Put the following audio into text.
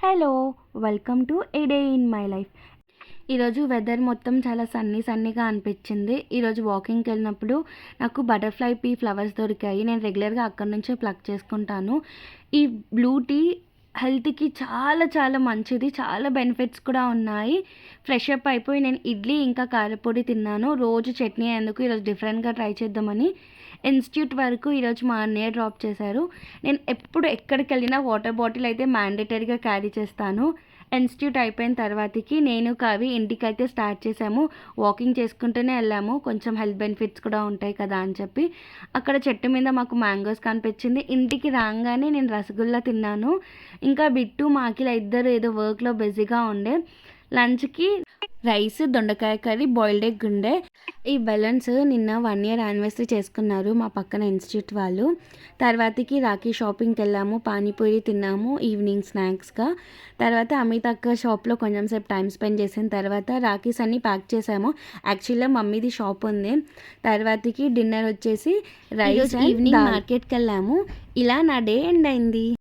Hello! Welcome to A day in my life. ఈరోజు weather మొత్తం చాలా సన్నీగా అనిపించింది. ఈరోజు వాకింగ్‌కెళ్ళినప్పుడు నాకు బటర్‌ఫ్లై పీ ఫ్లవర్స్ దొరికాయి. నేను రెగ్యులర్‌గా అక్కడి నుంచే ప్లక్ చేసుకుంటాను. ఈ బ్లూ టీ హెల్త్‌కి చాలా మంచిది. చాలా బెనిఫిట్స్ కూడా ఉన్నాయి. ఫ్రెష్ అప్ అయిపోయి నేను ఇడ్లీ ఇంకా కారపొడి తిన్నాను. రోజు చట్నీ ఎందుకు ఈరోజు డిఫరెంట్‌గా ట్రై చేద్దామని ఇన్‌స్టిట్యూట్ వరకు ఈరోజు మా అన్నయ్య డ్రాప్ చేశారు. నేను ఎప్పుడు ఎక్కడికెళ్ళినా వాటర్ బాటిల్ అయితే మ్యాండేటరీగా క్యారీ చేస్తాను. ఇన్‌స్టిట్యూట్ అయిపోయిన తర్వాతకి నేను, కవి ఇంటికైతే స్టార్ట్ చేసాము. వాకింగ్ చేసుకుంటూనే వెళ్ళాము. కొంచెం హెల్త్ బెనిఫిట్స్ కూడా ఉంటాయి కదా అని చెప్పి. అక్కడ చెట్టు మీద మాకు మ్యాంగోస్ కనిపించింది. ఇంటికి రాగానే నేను రసగుల్లా తిన్నాను. ఇంకా బిట్టు, మా అఖిల ఇద్దరు ఏదో వర్క్‌లో బిజీగా ఉండే. లంచ్‌కి రైస్, దొండకాయ కర్రీ, బాయిల్డ్ ఎగ్ ఉండే. ఈ బెలూన్స్ నిన్న 1 ఇయర్ యానివర్సరీ చేసుకున్నారు మా పక్కన ఇన్‌స్టిట్యూట్ వాళ్ళు. తర్వాతకి రాఖీ షాపింగ్‌కెళ్ళాము. పానీపూరి తిన్నాము ఈవినింగ్ స్నాక్స్‌గా. తర్వాత అమిత్ అక్క షాప్‌లో కొంచెం సేపు టైం స్పెండ్ చేసిన తర్వాత రాఖీస్ అన్నీ ప్యాక్ చేసాము. యాక్చువల్‌గా మమ్మీది షాప్ ఉంది. తర్వాతకి డిన్నర్ వచ్చేసి రైస్, ఈవినింగ్ మార్కెట్‌కెళ్ళాము. ఇలా నా డే ఎండ్ అయింది.